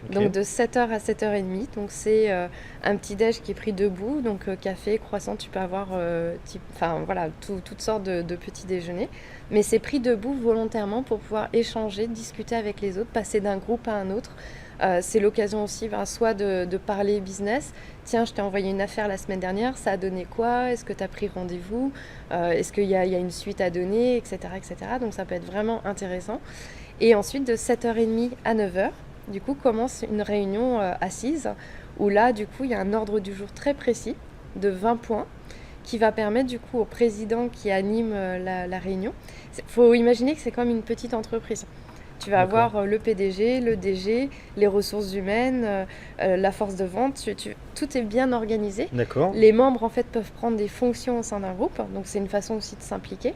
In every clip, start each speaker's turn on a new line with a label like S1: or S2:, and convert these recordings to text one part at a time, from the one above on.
S1: Ok.
S2: Donc de 7h à 7h30. Donc c'est un petit déj qui est pris debout. Donc café, croissant, tu peux avoir enfin voilà, toutes sortes de petits déjeuners. Mais c'est pris debout volontairement pour pouvoir échanger, discuter avec les autres, passer d'un groupe à un autre. C'est l'occasion aussi soit de parler business. Tiens, je t'ai envoyé une affaire la semaine dernière, ça a donné quoi? Est-ce que tu as pris rendez-vous? Est-ce qu'il y a une suite à donner, etc., etc. Donc ça peut être vraiment intéressant. Et ensuite, de 7h30 à 9h, du coup, commence une réunion assise, où là, du coup, il y a un ordre du jour très précis de 20 points qui va permettre du coup au président qui anime la réunion. Il faut imaginer que c'est comme une petite entreprise. Tu vas
S1: D'accord.
S2: avoir le PDG, le DG, les ressources humaines, la force de vente. Tout est bien organisé.
S1: D'accord.
S2: Les membres en fait peuvent prendre des fonctions au sein d'un groupe, donc c'est une façon aussi de s'impliquer.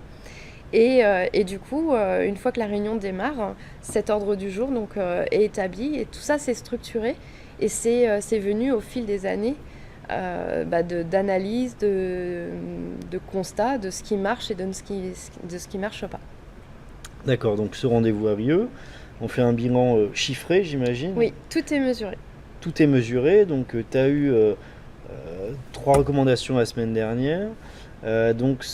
S2: Et du coup, une fois que la réunion démarre, cet ordre du jour donc, est établi et tout ça c'est structuré et c'est venu au fil des années d'analyse, de constat de ce qui marche et de ce qui marche pas.
S1: D'accord. Donc ce rendez-vous a lieu. On fait un bilan chiffré, j'imagine.
S2: Oui, tout est mesuré.
S1: Tout est mesuré. Donc tu as eu 3 recommandations la semaine dernière. Donc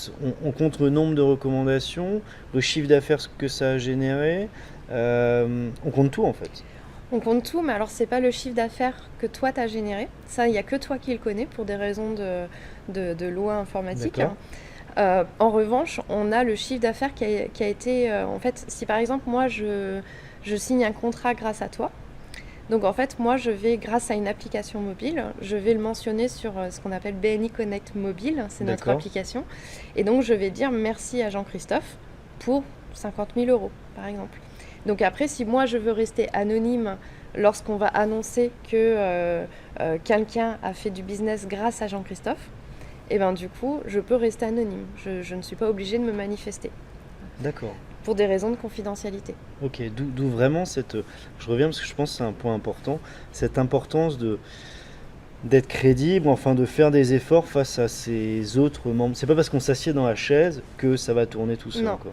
S1: on compte le nombre de recommandations, le chiffre d'affaires que ça a généré. On compte tout en fait.
S2: On compte tout, mais alors c'est pas le chiffre d'affaires que toi t'as généré. Ça, il n'y a que toi qui le connais pour des raisons de loi informatique.
S1: D'accord.
S2: En revanche, on a le chiffre d'affaires qui a été... en fait, si par exemple, moi, je signe un contrat grâce à toi, donc en fait, moi, je vais, grâce à une application mobile, je vais le mentionner sur ce qu'on appelle BNI Connect Mobile, c'est notre
S1: D'accord.
S2: application. Et donc, je vais dire merci à Jean-Christophe pour 50 000 euros, par exemple. Donc après, si moi, je veux rester anonyme lorsqu'on va annoncer que quelqu'un a fait du business grâce à Jean-Christophe, et ben du coup, je peux rester anonyme. Je ne suis pas obligée de me manifester
S1: D'accord.
S2: pour des raisons de confidentialité.
S1: Ok, d'où vraiment cette... Je reviens parce que je pense que c'est un point important, cette importance d'être crédible, enfin de faire des efforts face à ces autres membres. C'est pas parce qu'on s'assied dans la chaise que ça va tourner tout seul,
S2: Non,
S1: quoi.